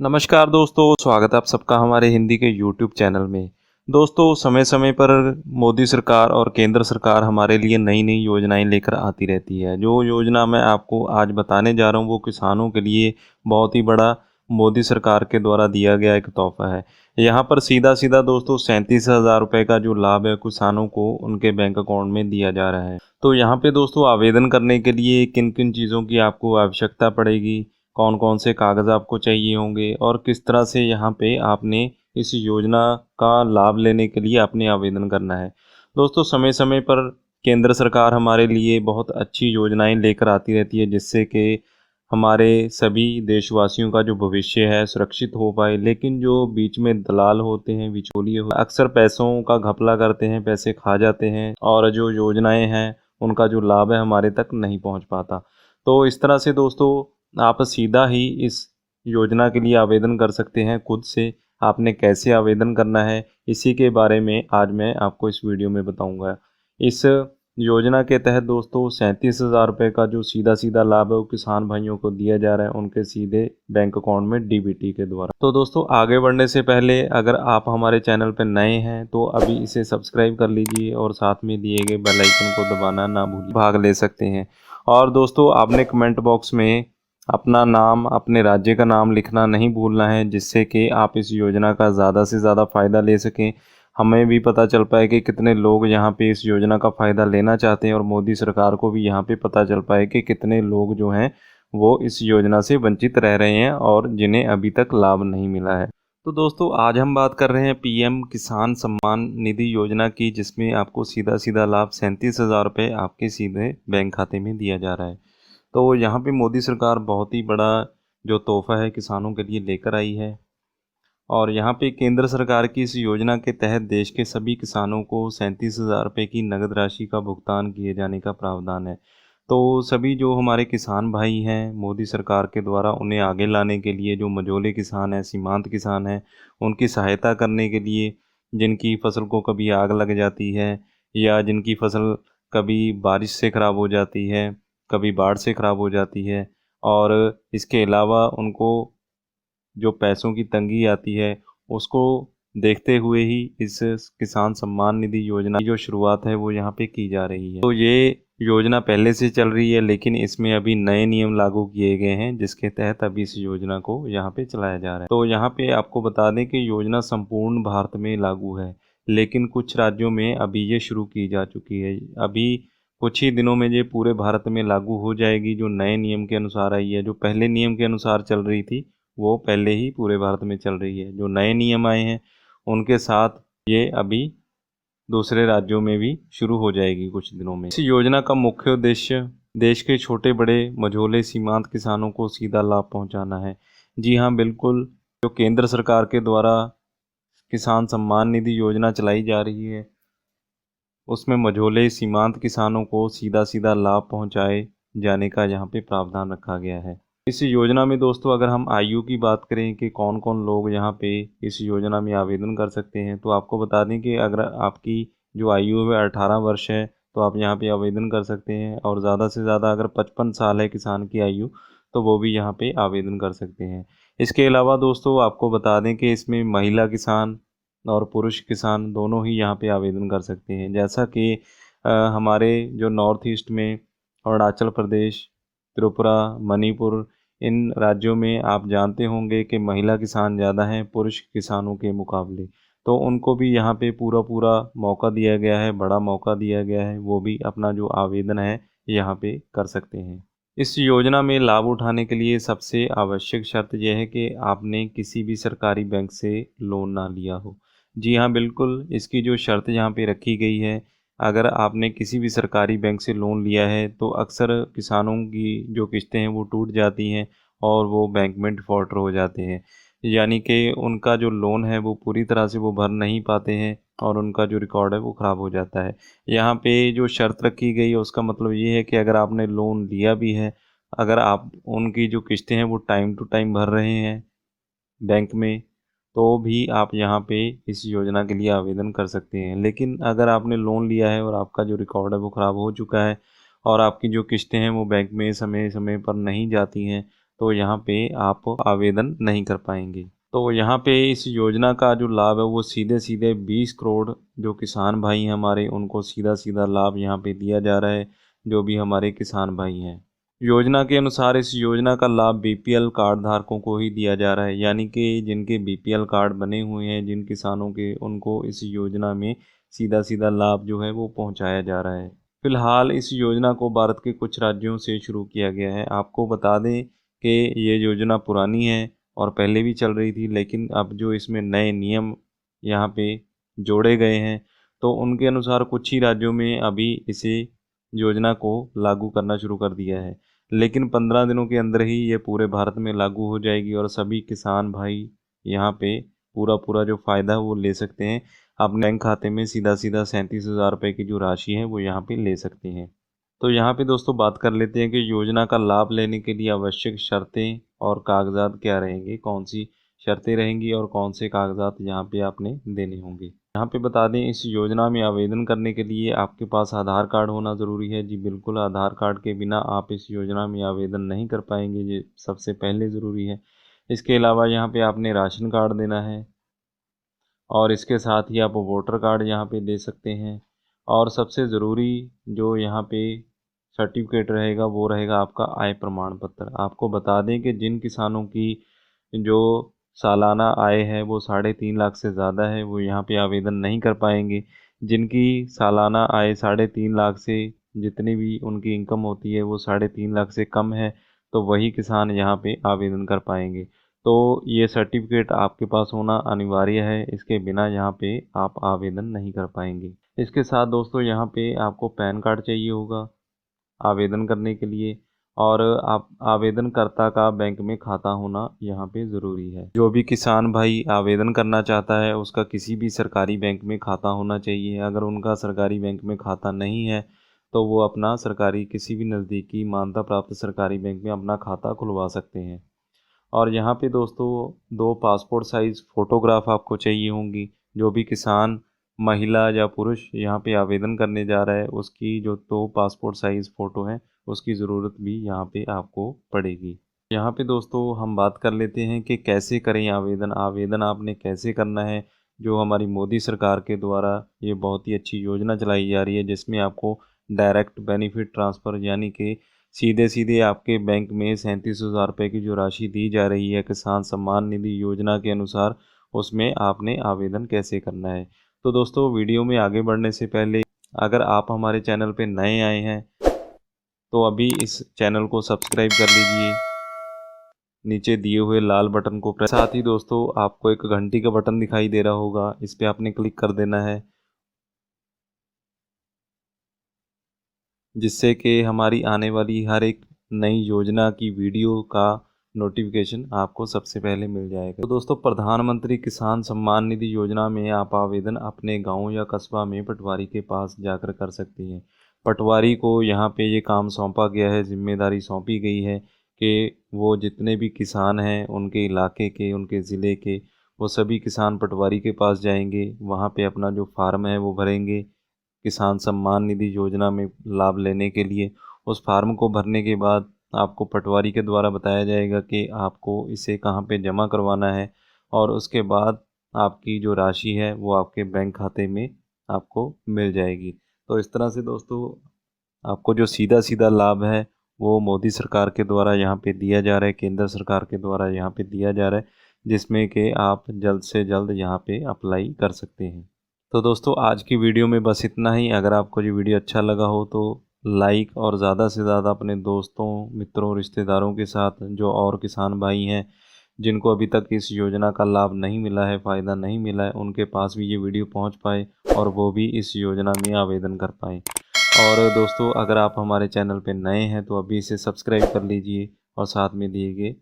नमस्कार दोस्तों, स्वागत है आप सबका हमारे हिंदी के यूट्यूब चैनल में। दोस्तों, समय समय पर मोदी सरकार और केंद्र सरकार हमारे लिए नई नई योजनाएं लेकर आती रहती है। जो योजना मैं आपको आज बताने जा रहा हूं वो किसानों के लिए बहुत ही बड़ा मोदी सरकार के द्वारा दिया गया एक तोहफा है। यहाँ पर सीधा सीधा दोस्तों 37,000 रुपये का जो लाभ है किसानों को उनके बैंक अकाउंट में दिया जा रहा है। तो यहाँ पे दोस्तों आवेदन करने के लिए किन किन चीज़ों की आपको आवश्यकता पड़ेगी, कौन कौन से कागज़ आपको चाहिए होंगे और किस तरह से यहाँ पे आपने इस योजना का लाभ लेने के लिए आपने आवेदन करना है। दोस्तों, समय समय पर केंद्र सरकार हमारे लिए बहुत अच्छी योजनाएं लेकर आती रहती है जिससे कि हमारे सभी देशवासियों का जो भविष्य है सुरक्षित हो पाए। लेकिन जो बीच में दलाल होते हैं, बिचौलिए अक्सर पैसों का घपला करते हैं, पैसे खा जाते हैं और जो योजनाएं हैं उनका जो लाभ है हमारे तक नहीं पहुंच पाता। तो इस तरह से दोस्तों आप सीधा ही इस योजना के लिए आवेदन कर सकते हैं खुद से। आपने कैसे आवेदन करना है इसी के बारे में आज मैं आपको इस वीडियो में बताऊंगा। इस योजना के तहत दोस्तों 37,000 रुपये का जो सीधा सीधा लाभ है वो किसान भाइयों को दिया जा रहा है उनके सीधे बैंक अकाउंट में डीबीटी के द्वारा। तो दोस्तों आगे बढ़ने से पहले अगर आप हमारे चैनल पर नए हैं तो अभी इसे सब्सक्राइब कर लीजिए और साथ में दिए गए बेल आइकन को दबाना ना भूलिए, भाग ले सकते हैं। और दोस्तों आपने कमेंट बॉक्स में अपना नाम, अपने राज्य का नाम लिखना नहीं भूलना है जिससे कि आप इस योजना का ज़्यादा से ज़्यादा फ़ायदा ले सकें। हमें भी पता चल पाए कि कितने लोग यहाँ पे इस योजना का फ़ायदा लेना चाहते हैं और मोदी सरकार को भी यहाँ पे पता चल पाए कि कितने लोग जो हैं वो इस योजना से वंचित रह रहे हैं और जिन्हें अभी तक लाभ नहीं मिला है। तो दोस्तों आज हम बात कर रहे हैं पीएम किसान सम्मान निधि योजना की, जिसमें आपको सीधा सीधा लाभ 37,000 रुपये आपके सीधे बैंक खाते में दिया जा रहा है। तो यहाँ पे मोदी सरकार बहुत ही बड़ा जो तोहफ़ा है किसानों के लिए लेकर आई है और यहाँ पे केंद्र सरकार की इस योजना के तहत देश के सभी किसानों को 37,000 रुपये की नगद राशि का भुगतान किए जाने का प्रावधान है। तो सभी जो हमारे किसान भाई हैं मोदी सरकार के द्वारा उन्हें आगे लाने के लिए, जो मझोले किसान हैं, सीमांत किसान हैं, उनकी सहायता करने के लिए, जिनकी फसल को कभी आग लग जाती है या जिनकी फसल कभी बारिश से ख़राब हो जाती है, कभी बाढ़ से ख़राब हो जाती है और इसके अलावा उनको जो पैसों की तंगी आती है उसको देखते हुए ही इस किसान सम्मान निधि योजना की जो शुरुआत है वो यहाँ पे की जा रही है। तो ये योजना पहले से चल रही है लेकिन इसमें अभी नए नियम लागू किए गए हैं जिसके तहत अभी इस योजना को यहाँ पे चलाया जा रहा है। तो यहाँ पे आपको बता दें कि योजना संपूर्ण भारत में लागू है लेकिन कुछ राज्यों में अभी ये शुरू की जा चुकी है। अभी कुछ ही दिनों में ये पूरे भारत में लागू हो जाएगी। जो नए नियम के अनुसार आई है, जो पहले नियम के अनुसार चल रही थी वो पहले ही पूरे भारत में चल रही है। जो नए नियम आए हैं उनके साथ ये अभी दूसरे राज्यों में भी शुरू हो जाएगी कुछ दिनों में। इस योजना का मुख्य उद्देश्य देश के छोटे बड़े मझोले सीमांत किसानों को सीधा लाभ पहुंचाना है। जी हाँ, बिल्कुल। जो केंद्र सरकार के द्वारा किसान सम्मान निधि योजना चलाई जा रही है उसमें मझोले सीमांत किसानों को सीधा सीधा लाभ पहुंचाए जाने का यहाँ पे प्रावधान रखा गया है। इस योजना में दोस्तों अगर हम आयु की बात करें कि कौन कौन लोग यहाँ पे इस योजना में आवेदन कर सकते हैं, तो आपको बता दें कि अगर आपकी जो आयु है 18 वर्ष है तो आप यहाँ पे आवेदन कर सकते हैं और ज़्यादा से ज़्यादा अगर 55 साल है किसान की आयु तो वो भी यहाँ पे आवेदन कर सकते हैं। इसके अलावा दोस्तों आपको बता दें कि इसमें महिला किसान और पुरुष किसान दोनों ही यहाँ पे आवेदन कर सकते हैं। जैसा कि हमारे जो नॉर्थ ईस्ट में अरुणाचल प्रदेश, त्रिपुरा, मणिपुर, इन राज्यों में आप जानते होंगे कि महिला किसान ज़्यादा हैं पुरुष किसानों के मुकाबले। तो उनको भी यहाँ पे पूरा पूरा मौका दिया गया है, बड़ा मौका दिया गया है। वो भी अपना जो आवेदन है यहाँ पे कर सकते हैं। इस योजना में लाभ उठाने के लिए सबसे आवश्यक शर्त यह है कि आपने किसी भी सरकारी बैंक से लोन ना लिया हो। जी हाँ, बिल्कुल। इसकी जो शर्त यहाँ पे रखी गई है, अगर आपने किसी भी सरकारी बैंक से लोन लिया है तो अक्सर किसानों की जो किस्तें हैं वो टूट जाती हैं और वो बैंक में डिफ़ॉल्टर हो जाते हैं। यानी कि उनका जो लोन है वो पूरी तरह से वो भर नहीं पाते हैं और उनका जो रिकॉर्ड है वो ख़राब हो जाता है। यहाँ पे जो शर्त रखी गई है उसका मतलब ये है कि अगर आपने लोन लिया भी है, अगर आप उनकी जो किस्तें हैं वो टाइम टू टाइम भर रहे हैं बैंक में, तो भी आप यहाँ पे इस योजना के लिए आवेदन कर सकते हैं। लेकिन अगर आपने लोन लिया है और आपका जो रिकॉर्ड है वो ख़राब हो चुका है और आपकी जो किस्तें हैं वो बैंक में समय समय पर नहीं जाती हैं, तो यहाँ पे आप आवेदन नहीं कर पाएंगे। तो यहाँ पे इस योजना का जो लाभ है वो सीधे सीधे 20 करोड़ जो किसान भाई हैं हमारे, उनको सीधा सीधा लाभ यहाँ पे दिया जा रहा है, जो भी हमारे किसान भाई हैं। योजना के अनुसार इस योजना का लाभ बीपीएल कार्ड धारकों को ही दिया जा रहा है, यानी कि जिनके बीपीएल कार्ड बने हुए हैं जिन किसानों के, उनको इस योजना में सीधा सीधा लाभ जो है वो पहुंचाया जा रहा है। फिलहाल इस योजना को भारत के कुछ राज्यों से शुरू किया गया है। आपको बता दें कि ये योजना पुरानी है और पहले भी चल रही थी, लेकिन अब जो इसमें नए नियम यहाँ पे जोड़े गए हैं तो उनके अनुसार कुछ ही राज्यों में अभी इसे योजना को लागू करना शुरू कर दिया है, लेकिन 15 दिनों के अंदर ही ये पूरे भारत में लागू हो जाएगी और सभी किसान भाई यहाँ पे पूरा पूरा जो फ़ायदा है वो ले सकते हैं। अपने बैंक खाते में सीधा सीधा 37,000 रुपये की जो राशि है वो यहाँ पे ले सकते हैं। तो यहाँ पे दोस्तों बात कर लेते हैं कि योजना का लाभ लेने के लिए आवश्यक शर्तें और कागजात क्या रहेंगे, कौन सी शर्तें रहेंगी और कौन से कागजात यहाँ पे आपने देने होंगे। यहाँ पे बता दें इस योजना में आवेदन करने के लिए आपके पास आधार कार्ड होना ज़रूरी है। जी बिल्कुल, आधार कार्ड के बिना आप इस योजना में आवेदन नहीं कर पाएंगे, ये सबसे पहले ज़रूरी है। इसके अलावा यहाँ पे आपने राशन कार्ड देना है और इसके साथ ही आप वोटर कार्ड यहाँ पे दे सकते हैं। और सबसे ज़रूरी जो यहाँ पे सर्टिफिकेट रहेगा वो रहेगा आपका आय प्रमाण पत्र। आपको बता दें कि जिन किसानों की जो सालाना आय है वो 3.5 लाख से ज़्यादा है वो यहाँ पे आवेदन नहीं कर पाएंगे। जिनकी सालाना आय 3.5 लाख से जितनी भी उनकी इनकम होती है वो 3.5 लाख से कम है, तो वही किसान यहाँ पे आवेदन कर पाएंगे। तो ये सर्टिफिकेट आपके पास होना अनिवार्य है, इसके बिना यहाँ पे आप आवेदन नहीं कर पाएंगे। इसके साथ दोस्तों यहाँ पे आपको पैन कार्ड चाहिए होगा आवेदन करने के लिए, और आप आवेदनकर्ता का बैंक में खाता होना यहाँ पे ज़रूरी है। जो भी किसान भाई आवेदन करना चाहता है उसका किसी भी सरकारी बैंक में खाता होना चाहिए। अगर उनका सरकारी बैंक में खाता नहीं है तो वो अपना सरकारी किसी भी नज़दीकी मान्यता प्राप्त सरकारी बैंक में अपना खाता खुलवा सकते हैं। और यहाँ पे दोस्तों 2 पासपोर्ट साइज़ फ़ोटोग्राफ आपको चाहिए होंगी। जो भी किसान महिला या पुरुष यहाँ पे आवेदन करने जा रहा है उसकी जो 2 पासपोर्ट साइज़ फ़ोटो हैं उसकी ज़रूरत भी यहाँ पे आपको पड़ेगी। यहाँ पे दोस्तों हम बात कर लेते हैं कि कैसे करें आवेदन। आवेदन आपने कैसे करना है। जो हमारी मोदी सरकार के द्वारा ये बहुत ही अच्छी योजना चलाई जा रही है जिसमें आपको डायरेक्ट बेनिफिट ट्रांसफ़र यानी कि सीधे सीधे आपके बैंक में 37,000 रुपये की जो राशि दी जा रही है किसान सम्मान निधि योजना के अनुसार, उसमें आपने आवेदन कैसे करना है। तो दोस्तों वीडियो में आगे बढ़ने से पहले अगर आप हमारे चैनल पे नए आए हैं तो अभी इस चैनल को सब्सक्राइब कर लीजिए, नीचे दिए हुए लाल बटन को प्रेस। साथ ही दोस्तों आपको एक घंटी का बटन दिखाई दे रहा होगा, इस पर आपने क्लिक कर देना है, जिससे कि हमारी आने वाली हर एक नई योजना की वीडियो का नोटिफिकेशन आपको सबसे पहले मिल जाएगा। तो दोस्तों प्रधानमंत्री किसान सम्मान निधि योजना में आप आवेदन अपने गांव या कस्बा में पटवारी के पास जाकर कर सकती हैं। पटवारी को यहाँ पे ये काम सौंपा गया है, जिम्मेदारी सौंपी गई है कि वो जितने भी किसान हैं उनके इलाके के, उनके ज़िले के, वो सभी किसान पटवारी के पास जाएंगे, वहाँ पे अपना जो फार्म है वो भरेंगे किसान सम्मान निधि योजना में लाभ लेने के लिए। उस फार्म को भरने के बाद आपको पटवारी के द्वारा बताया जाएगा कि आपको इसे कहाँ पे जमा करवाना है और उसके बाद आपकी जो राशि है वो आपके बैंक खाते में आपको मिल जाएगी। तो इस तरह से दोस्तों आपको जो सीधा सीधा लाभ है वो मोदी सरकार के द्वारा यहाँ पे दिया जा रहा है, केंद्र सरकार के द्वारा यहाँ पे दिया जा रहा है, जिसमें कि आप जल्द से जल्द यहाँ पे अप्लाई कर सकते हैं। तो दोस्तों आज की वीडियो में बस इतना ही। अगर आपको ये वीडियो अच्छा लगा हो तो लाइक और ज़्यादा से ज़्यादा अपने दोस्तों, मित्रों, रिश्तेदारों के साथ जो और किसान भाई हैं जिनको अभी तक इस योजना का लाभ नहीं मिला है, फ़ायदा नहीं मिला है, उनके पास भी ये वीडियो पहुंच पाए और वो भी इस योजना में आवेदन कर पाएँ। और दोस्तों अगर आप हमारे चैनल पर नए हैं तो अभी इसे सब्सक्राइब कर लीजिए और साथ में दिए गए